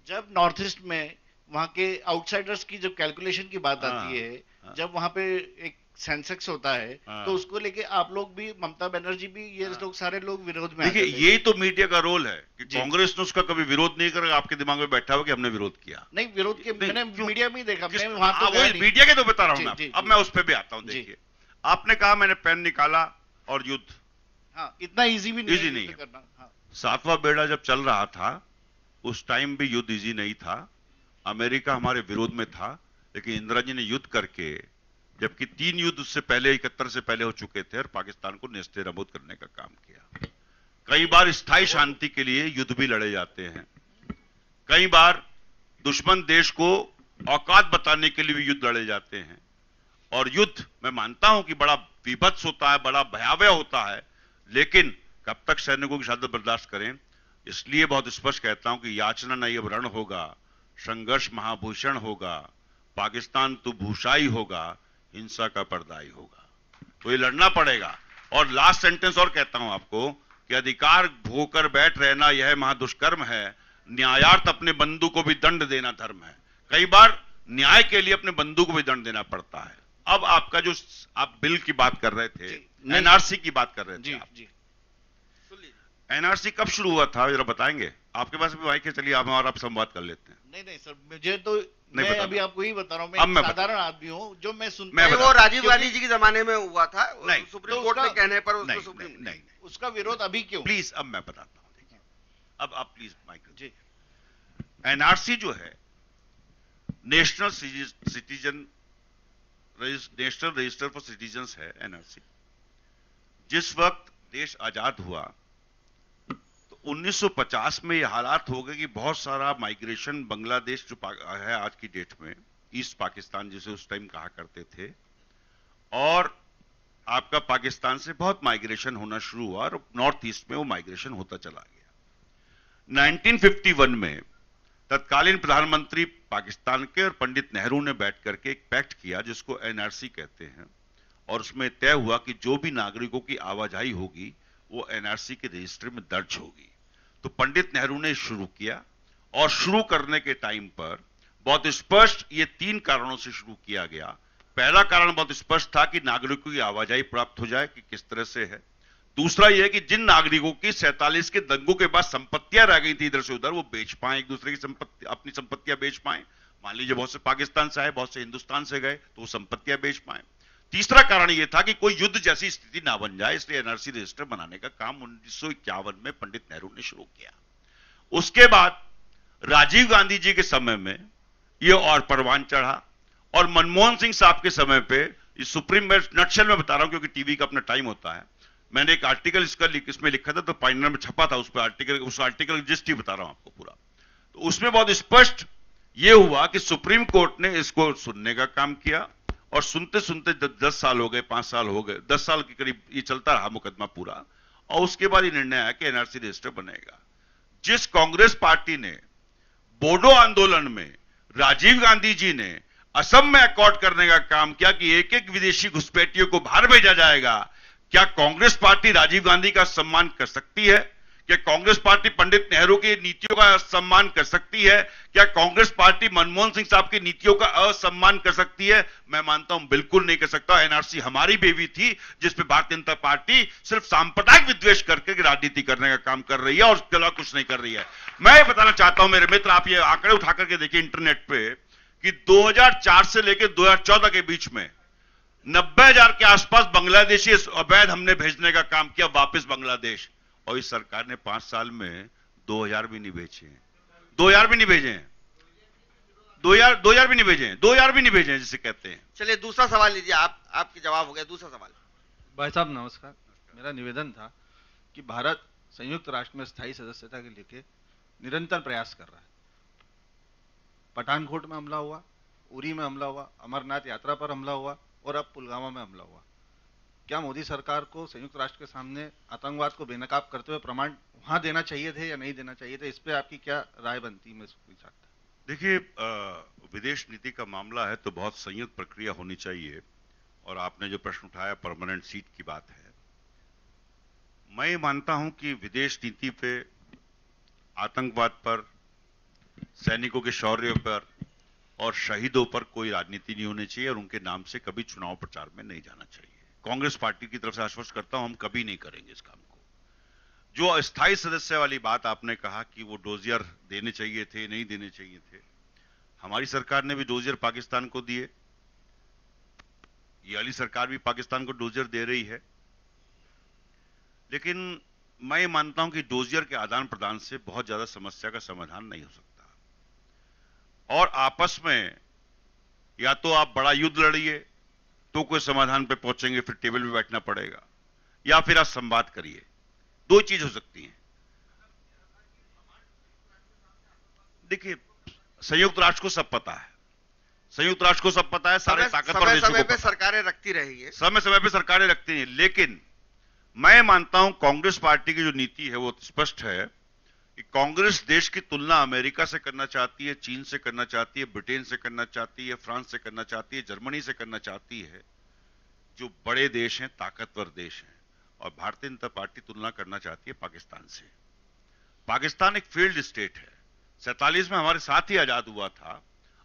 जब नॉर्थ ईस्ट में वहां के आउटसाइडर्स की जब कैलकुलेशन की बात आती है, जब वहां पे एक सेंसेक्स होता है, तो उसको लेके आप लोग भी, ममता बनर्जी भी, ये लोग सारे लोग विरोध में। देखिए यही तो मीडिया का रोल है कि कांग्रेस ने उसका कभी विरोध नहीं करा। आपके दिमाग में बैठा हुआ कि हमने विरोध किया। नहीं, विरोध के मैंने मीडिया में ही देखा। मैं वहां तो मीडिया के तो बता रहा हूं। अब मैं उस पर भी आता हूं। देखिए आपने कहा मैंने पेन निकाला और युद्ध, हाँ, इतना इजी भी नहीं, इजी नहीं करना। हाँ। 7वां बेड़ा जब चल रहा था उस टाइम भी युद्ध इजी नहीं था। अमेरिका हमारे विरोध में था, लेकिन इंदिरा जी ने युद्ध करके, जबकि 3 युद्ध उससे पहले 71 से पहले हो चुके थे, और पाकिस्तान को नेस्ते नाबूद करने का काम किया। कई बार स्थायी शांति के लिए युद्ध भी लड़े जाते हैं। कई बार दुश्मन देश को औकात बताने के लिए भी युद्ध लड़े जाते हैं। और युद्ध मैं मानता हूं कि बड़ा विभत्स होता है, बड़ा भयावह होता है, लेकिन कब तक सैनिकों की शहादत बर्दाश्त करें? इसलिए बहुत स्पष्ट कहता हूं कि याचना नहीं अब रण होगा, संघर्ष महाभूषण होगा, पाकिस्तान तो भूषाई होगा, हिंसा का पर्दाई होगा। तो ये लड़ना पड़ेगा। और लास्ट सेंटेंस और कहता हूं आपको कि अधिकार भोकर बैठ रहना यह महादुष्कर्म है, न्यायार्थ अपने बंधु को भी दंड देना धर्म है। कई बार न्याय के लिए अपने बंधु को भी दंड देना पड़ता है। अब आपका जो आप बिल की बात कर रहे थे, एनआरसी की बात कर रहे थे आप। एनआरसी कब शुरू हुआ था जरा बताएंगे? आपके पास भी माइक है, चलिए आप और आप संवाद कर लेते हैं। नहीं सर, मुझे तो मैं अभी आपको ही बता रहा हूँ। मैं साधारण आदमी हूँ जो मैं सुनता हूँ। वो राजीव गांधी जी के जमाने में हुआ था, नहीं, सुप्रीम कोर्ट के कहने पर उसको सुप्रीम नहीं, उसका विरोध अभी क्यों? प्लीज अब मैं बताता हूँ। देखिए अब आप प्लीज माइक जी। एनआरसी जो है नेशनल रजिस्टर फॉर सिटीजन्स है। एनआरसी जिस वक्त देश आजाद हुआ तो 1950 में ये हालात हो गए कि बहुत सारा माइग्रेशन बांग्लादेश जो है आज की डेट में ईस्ट पाकिस्तान जिसे उस टाइम कहा करते थे, और आपका पाकिस्तान से बहुत माइग्रेशन होना शुरू हुआ और नॉर्थ ईस्ट में वो माइग्रेशन होता चला गया। 1951 में तत्कालीन प्रधानमंत्री पाकिस्तान के और पंडित नेहरू ने बैठ करके एक पैक्ट किया जिसको एनआरसी कहते हैं, और उसमें तय हुआ कि जो भी नागरिकों की आवाजाही होगी वो एनआरसी के रजिस्टर में दर्ज होगी। तो पंडित नेहरू ने शुरू किया, और शुरू करने के टाइम पर बहुत स्पष्ट ये 3 कारणों से शुरू किया गया। पहला कारण बहुत स्पष्ट था कि नागरिकों की आवाजाही प्राप्त हो जाए कि किस तरह से है। दूसरा यह है कि जिन नागरिकों की 47 के दंगों के बाद संपत्तियां रह गई थी इधर से उधर, वो बेच पाए, एक दूसरे की संपत्ति, अपनी संपत्तियां बेच पाए। मान लीजिए बहुत से पाकिस्तान से आए, बहुत से हिंदुस्तान से गए, तो वो संपत्तियां बेच पाए। तीसरा कारण यह था कि कोई युद्ध जैसी स्थिति ना बन जाए, इसलिए एनआरसी रजिस्टर बनाने का काम 1951 में पंडित नेहरू ने शुरू किया। उसके बाद राजीव गांधी जी के समय में यह और परवान चढ़ा, और मनमोहन सिंह साहब के समय पे सुप्रीम, मैं नटशेल में बता रहा हूं क्योंकि टीवी का अपना टाइम होता है, मैंने एक आर्टिकल इसमें लिखा था, तो पाइनर में छपा था, उस पर आर्टिकल, उस आर्टिकल की जिस्ट ही बता रहा हूं आपको पूरा। तो उसमें बहुत स्पष्ट यह हुआ कि सुप्रीम कोर्ट ने इसको सुनने का काम किया, और सुनते सुनते 10 साल हो गए, 5 साल हो गए, 10 साल के करीब ये चलता रहा मुकदमा पूरा, और उसके बाद ये निर्णय आया कि एनआरसी रजिस्टर बनेगा। जिस कांग्रेस पार्टी ने बोडो आंदोलन में राजीव गांधी जी ने असम में अकॉर्ड करने का काम किया कि एक एक विदेशी घुसपैठियों को बाहर भेजा जाएगा, क्या कांग्रेस पार्टी राजीव गांधी का सम्मान कर सकती है? क्या कांग्रेस पार्टी पंडित नेहरू की नीतियों का सम्मान कर सकती है? क्या कांग्रेस पार्टी मनमोहन सिंह साहब की नीतियों का असम्मान कर सकती है? मैं मानता हूं बिल्कुल नहीं कर सकता। एनआरसी हमारी बेबी थी, जिसपे भारतीय जनता पार्टी सिर्फ सांप्रदायिक विद्वेष करके राजनीति करने का काम कर रही है, और उसके अलावा कुछ नहीं कर रही है। मैं ये बताना चाहता हूं मेरे मित्र, आप ये आंकड़े उठा करके देखिए इंटरनेट पे, कि 2004 से लेकर 2014 के बीच में 90,000 के आसपास बांग्लादेशी अवैध हमने भेजने का काम किया वापस बांग्लादेश, और इस सरकार ने 5 साल में 2,000 भी नहीं भेजे हैं, 2,000 भी नहीं भेजे हैं, 2,000 भी नहीं भेजे हैं, 2,000 भी नहीं भेजे हैं जिसे कहते हैं। चलिए दूसरा सवाल लीजिए, आपके जवाब हो गया। दूसरा सवाल। भाई साहब नमस्कार, मेरा निवेदन था कि भारत संयुक्त राष्ट्र में स्थायी सदस्यता के लेके निरंतर प्रयास कर रहा है। पठानकोट में हमला हुआ, उरी में हमला हुआ, अमरनाथ यात्रा पर हमला हुआ, और अब पुलवामा में हमला हुआ। क्या मोदी सरकार को संयुक्त राष्ट्र के सामने आतंकवाद को बेनकाब करते हुए प्रमाण वहां देना चाहिए थे या नहीं देना चाहिए थे? इस पे आपकी क्या राय बनती है? मैं पूछ सकता। देखिए, विदेश नीति का मामला है तो बहुत संयुक्त प्रक्रिया होनी चाहिए, और आपने जो प्रश्न उठाया परमानेंट सीट की बात है, मैं ये मानता हूं कि विदेश नीति पे, आतंकवाद पर, सैनिकों के शौर्य पर और शहीदों पर कोई राजनीति नहीं होनी चाहिए, और उनके नाम से कभी चुनाव प्रचार में नहीं जाना चाहिए। कांग्रेस पार्टी की तरफ से आश्वस्त करता हूं, हम कभी नहीं करेंगे इस काम को। जो अस्थायी सदस्य वाली बात आपने कहा कि वो डोजियर देने चाहिए थे, नहीं देने चाहिए थे, हमारी सरकार ने भी डोजियर पाकिस्तान को दिए, ये वाली सरकार भी पाकिस्तान को डोजियर दे रही है। लेकिन मैं ये मानता हूं कि डोजियर के आदान प्रदान से बहुत ज्यादा समस्या का समाधान नहीं हो सकता, और आपस में या तो आप बड़ा युद्ध लड़िए तो कोई समाधान पे पहुंचेंगे, फिर टेबल पे बैठना पड़ेगा, या फिर आप संवाद करिए। दो चीज हो सकती है। देखिए, संयुक्त राष्ट्र को सब पता है, संयुक्त राष्ट्र को सब पता है, सारे ताकतवर देशों को समय पे सरकारें रखती रही है, समय पे सरकारें रखती हैं। लेकिन मैं मानता हूं कांग्रेस पार्टी की जो नीति है वो स्पष्ट है कि कांग्रेस देश की तुलना अमेरिका से करना चाहती है, चीन से करना चाहती है, ब्रिटेन से करना चाहती है, फ्रांस से करना चाहती है, जर्मनी से करना चाहती है, जो बड़े देश हैं, ताकतवर देश हैं, और भारतीय जनता पार्टी तुलना करना चाहती है पाकिस्तान से। पाकिस्तान एक फील्ड स्टेट है, 47 में हमारे साथ ही आजाद हुआ था।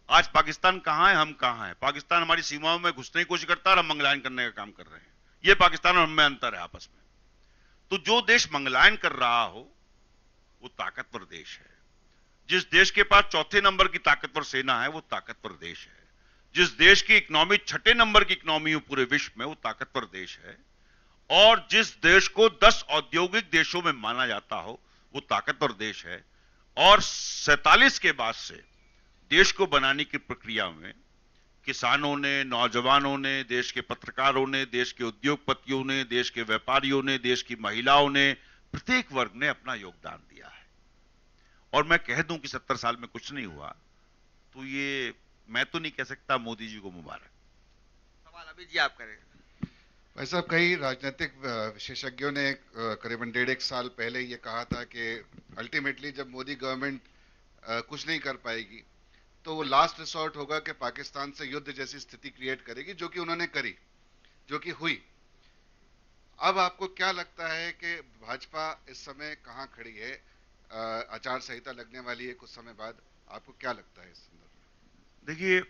आज पाकिस्तान कहां है, हम कहां हैं? पाकिस्तान हमारी सीमाओं में घुसने की कोशिश करता है और हम मंगलायन करने का काम कर रहे हैं। यह पाकिस्तान और हम में अंतर है आपस में। तो जो देश मंगलायन कर रहा हो वो ताकतवर देश है। जिस देश के पास चौथे नंबर की ताकतवर सेना है वो ताकतवर देश है। जिस देश की इकोनॉमी 6ठे नंबर की इकोनॉमी हो पूरे विश्व में वो ताकतवर देश है। और जिस देश को 10 औद्योगिक देशों में माना जाता हो वो ताकतवर देश है। और 47 के बाद से देश को बनाने की प्रक्रिया में किसानों ने, नौजवानों ने, देश के पत्रकारों ने, देश के उद्योगपतियों ने, देश के व्यापारियों ने, देश की महिलाओं ने, प्रत्येक वर्ग ने अपना योगदान दिया है। और मैं कह दूं कि 70 साल में कुछ नहीं हुआ तो ये मैं तो नहीं कह सकता मोदी जी को मुबारक। सवाल अभी जी आप करें। भाई साहब, कई राजनीतिक विशेषज्ञों ने करीबन 1.5 साल पहले ये कहा था कि अल्टीमेटली जब मोदी गवर्नमेंट कुछ नहीं कर पाएगी तो वो लास्ट रिसोर्ट होगा कि पाकिस्तान से युद्ध जैसी स्थिति क्रिएट करेगी, जो कि उन्होंने करी, जो कि हुई। अब आपको क्या लगता है कि भाजपा इस समय कहां खड़ी है? आचार संहिता लगने वाली है कुछ समय बाद, आपको क्या लगता है इस संदर्भ में? देखिए,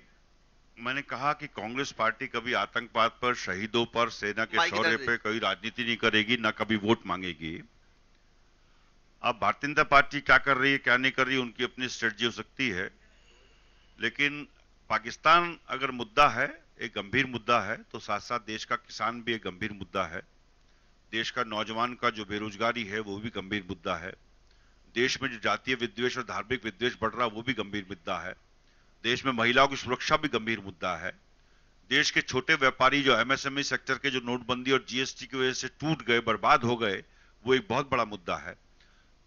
मैंने कहा कि कांग्रेस पार्टी कभी आतंकवाद पर, शहीदों पर, सेना के शौर्य पे कोई राजनीति नहीं करेगी, ना कभी वोट मांगेगी। अब भारतीय जनता पार्टी क्या कर रही है, क्या नहीं कर रही है, उनकी अपनी स्ट्रेटजी हो सकती है, लेकिन पाकिस्तान अगर मुद्दा है, एक गंभीर मुद्दा है, तो साथ साथ देश का किसान भी एक गंभीर मुद्दा है, देश का नौजवान का जो बेरोजगारी है वो भी गंभीर मुद्दा है, देश में जो जातीय विद्वेष और धार्मिक विद्वेष बढ़ रहा है वो भी गंभीर मुद्दा है, देश में महिलाओं की सुरक्षा भी गंभीर मुद्दा है, देश के छोटे व्यापारी जो एमएसएमई सेक्टर के जो नोटबंदी और जीएसटी की वजह से टूट गए, बर्बाद हो गए, वो एक बहुत बड़ा मुद्दा है।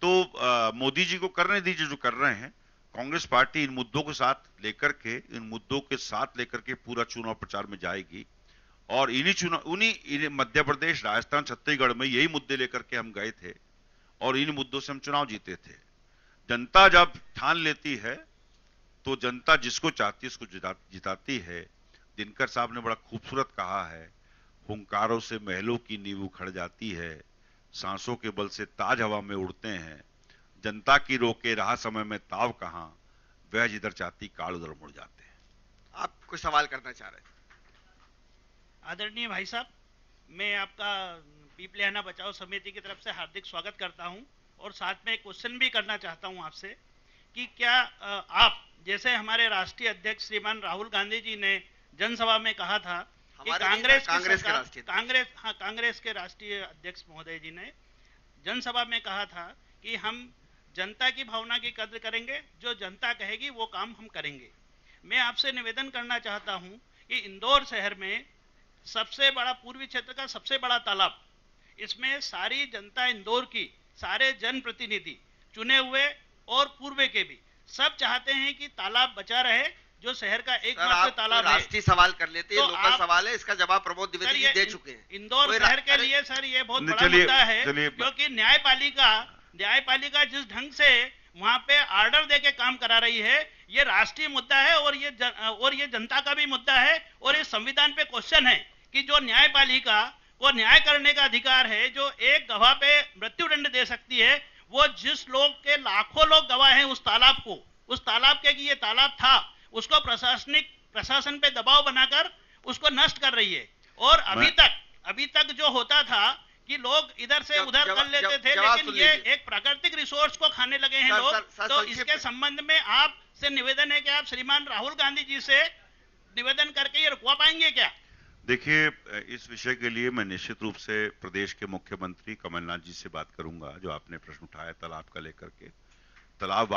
तो मोदी जी को करने दीजिए जो कर रहे हैं। कांग्रेस पार्टी इन मुद्दों के साथ लेकर के, इन मुद्दों के साथ लेकर के पूरा चुनाव प्रचार में जाएगी, और उन्हीं मध्य प्रदेश, राजस्थान, छत्तीसगढ़ में यही मुद्दे लेकर के हम गए थे और इन मुद्दों से हम चुनाव जीते थे। जनता जब ठान लेती है तो जनता जिसको चाहती है उसको जिताती है। दिनकर साहब ने बड़ा खूबसूरत कहा है, हुंकारों से महलों की नींव उखड़ जाती है, सांसों के बल से ताज हवा में उड़ते हैं, जनता की रोके रहा समय में ताव कहां, वह जिधर चाहती काल उधर मुड़ जाते हैं। आप कुछ सवाल करना चाह रहे थे? आदरणीय भाई साहब, मैं आपका पीपले आना बचाओ समिति की तरफ से हार्दिक स्वागत करता हूं, और साथ में एक क्वेश्चन भी करना चाहता हूं आपसे कि क्या आप, जैसे हमारे राष्ट्रीय अध्यक्ष श्रीमान राहुल गांधी जी ने जनसभा में कहा था कि कांग्रेस के राष्ट्रीय अध्यक्ष महोदय जी ने जनसभा में कहा था कि हम जनता की भावना की कद्र करेंगे, जो जनता कहेगी वो काम हम करेंगे। मैं आपसे निवेदन करना चाहता हूं कि इंदौर शहर में सबसे बड़ा, पूर्वी क्षेत्र का सबसे बड़ा तालाब, इसमें सारी जनता इंदौर की, सारे जनप्रतिनिधि चुने हुए और पूर्वे के भी, सब चाहते हैं कि तालाब बचा रहे, जो शहर का एकमात्र तालाब है। राष्ट्रीय सवाल कर लेते हैं, तो लोकल सवाल है, इसका जवाब प्रमोद द्विवेदी जी दे चुके हैं। इंदौर शहर के लिए सर ये बहुत बड़ा मुद्दा है, क्योंकि न्यायपालिका जिस ढंग से वहां पे ऑर्डर देके काम करा रही है, ये राष्ट्रीय मुद्दा है और ये जनता का भी मुद्दा है, और इस संविधान पे क्वेश्चन है कि जो न्यायपालिका को न्याय करने का अधिकार है, जो एक गवाह पे मृत्युदंड दे सकती है, वो जिस लोग के लाखों लोग गवाह हैं उस तालाब के कि ये तालाब था, उसको प्रशासन पे दबाव बनाकर उसको नष्ट कर रही है। और अभी तक जो होता था कि लोग इधर से उधर कर लेते थे, लेकिन ये एक प्राकृतिक रिसोर्स को खाने लगे हैं लोग। तो इसके संबंध में आपसे निवेदन है कि आप श्रीमान राहुल गांधी जी से निवेदन करके ये रुकवा पाएंगे क्या? देखिए, इस विषय के लिए मैं निश्चित रूप से प्रदेश के मुख्यमंत्री कमलनाथ जी से बात करूंगा। जो आपने प्रश्न उठाया तालाब का लेकर के, तालाब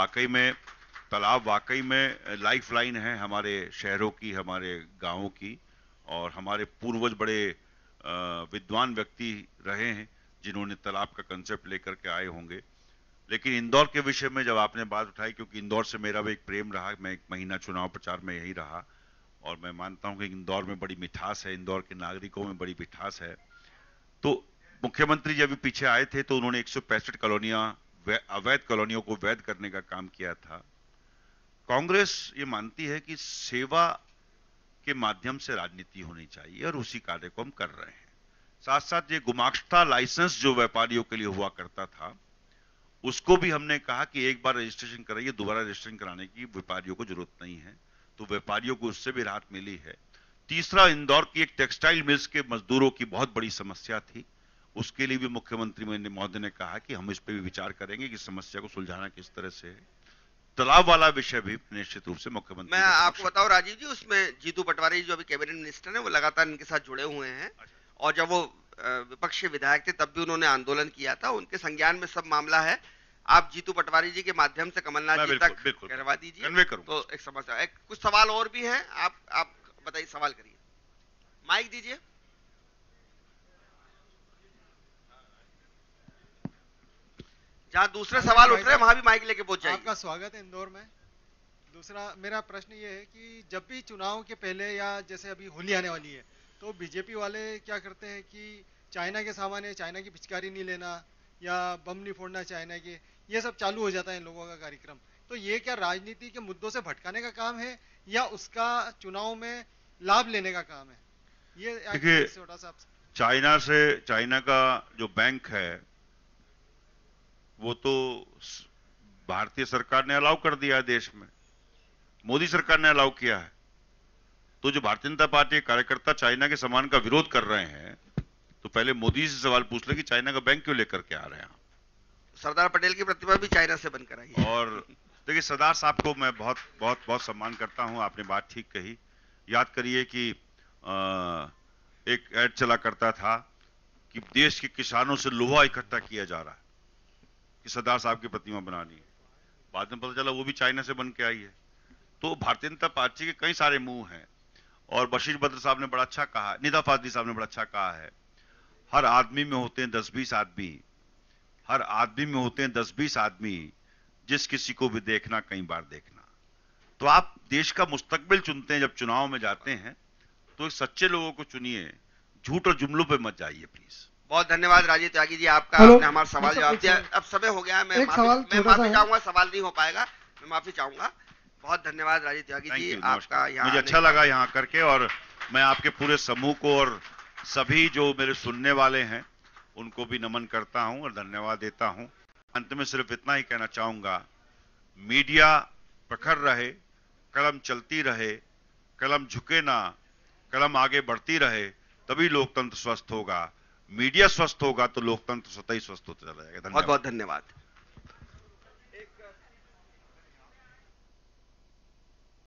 वाकई में लाइफ लाइन है हमारे शहरों की, हमारे गांवों की, और हमारे पूर्वज बड़े विद्वान व्यक्ति रहे हैं जिन्होंने तालाब का कंसेप्ट लेकर के आए होंगे। लेकिन इंदौर के विषय में जब आपने बात उठाई, क्योंकि इंदौर से मेरा भी एक प्रेम रहा, मैं 1 महीना चुनाव प्रचार में यही रहा, और मैं मानता हूं कि इंदौर में बड़ी मिठास है, इंदौर के नागरिकों में बड़ी मिठास है। तो मुख्यमंत्री जब भी पीछे आए थे तो उन्होंने 165 कॉलोनियां, अवैध कॉलोनियों को वैध करने का काम किया था। कांग्रेस ये मानती है कि सेवा के माध्यम से राजनीति होनी चाहिए, और उसी कार्य को हम कर रहे हैं। साथ साथ ये गुमाश्ता लाइसेंस जो व्यापारियों के लिए हुआ करता था, उसको भी हमने कहा कि एक बार रजिस्ट्रेशन कराइए, दोबारा रजिस्ट्रेशन कराने की व्यापारियों को जरूरत नहीं है, तो व्यापारियों को उससे भी राहत मिली है। तीसरा, इंदौर की एक टेक्सटाइल मिल्स के मजदूरों की बहुत बड़ी समस्या थी, उसके लिए भी मुख्यमंत्री महोदय ने कहा कि हम इस पर भी विचार करेंगे कि समस्या को सुलझाना किस तरह से है। तालाब वाला विषय भी निश्चित रूप से मुख्यमंत्री। मैं आपको बताऊं राजीव जी, उसमें जीतू पटवारी जो अभी कैबिनेट मिनिस्टर हैं, वो लगातार इनके साथ जुड़े हुए हैं, और जब वो विपक्षी विधायक थे तब भी उन्होंने आंदोलन किया था, उनके संज्ञान में सब मामला है। आप जीतू पटवारी जी के माध्यम से कमलनाथ जी तक करवा दीजिए, तो एक समस्या। कुछ सवाल और भी हैं, आप बताइए, सवाल करिए, माइक दीजिए। जहां दूसरे सवाल उठ रहे हैं वहां भी माइक लेके पहुंच जाइए। आपका स्वागत है इंदौर में। दूसरा मेरा प्रश्न ये है कि जब भी चुनाव के पहले, या जैसे अभी होली आने वाली है, तो बीजेपी वाले क्या करते हैं कि चाइना के सामान है, चाइना की पिचकारी नहीं लेना, या बम नहीं फोड़ना चाइना के, ये सब चालू हो जाता है इन लोगों का कार्यक्रम। तो ये क्या राजनीति के मुद्दों से भटकाने का काम है, या उसका चुनाव में लाभ लेने का काम है? ये छोटा सा चाइना का जो बैंक है वो तो भारतीय सरकार ने अलाउ कर दिया है, देश में मोदी सरकार ने अलाउ किया है, तो जो भारतीय जनता पार्टी के कार्यकर्ता चाइना के सामान का विरोध कर रहे हैं, तो पहले मोदी से सवाल पूछ ले कि चाइना का बैंक क्यों लेकर के आ रहे हैं। सरदार पटेल की प्रतिमा भी चाइना से बनकर आई है। और देखिए, सरदार साहब को मैं बहुत बहुत बहुत सम्मान करता हूं। आपने बात ठीक कही। याद करिए कि एक ऐड चला करता था कि देश के किसानों से लोहा इकट्ठा किया जा रहा है कि सरदार साहब की प्रतिमा बनानी है। बाद में पता चला वो भी चाइना से बन के आई है। तो भारतीय जनता पार्टी के कई सारे मुंह हैं। और बशीर बद्र साहब ने बड़ा अच्छा कहा, निदा फाजली साहब ने बड़ा अच्छा कहा है, हर आदमी में होते हैं 10-20 आदमी, हर आदमी में होते हैं 10-20 आदमी, जिस किसी को भी देखना कई बार देखना। तो आप देश का मुस्तकबिल चुनते हैं, जब चुनाव में जाते हैं तो सच्चे लोगों को चुनिए, झूठ और जुमलों पे मत जाइए प्लीज। बहुत धन्यवाद राजीव त्यागी जी, आपका आपने हमारा सवाल जवाब दिया। अब समय हो गया है, मैं माफी चाहूंगा, सवाल नहीं हो पाएगा, मैं माफी चाहूंगा। बहुत धन्यवाद राजीव त्यागी जी, आपका यहाँ मुझे अच्छा लगा यहाँ करके। और मैं आपके पूरे समूह को और सभी जो मेरे सुनने वाले हैं उनको भी नमन करता हूं और धन्यवाद देता हूं। अंत में सिर्फ इतना ही कहना चाहूंगा, मीडिया प्रखर रहे, कलम चलती रहे, कलम झुके ना, कलम आगे बढ़ती रहे, तभी लोकतंत्र स्वस्थ होगा। मीडिया स्वस्थ होगा तो लोकतंत्र स्वतः ही स्वस्थ होता रहेगा। बहुत बहुत धन्यवाद।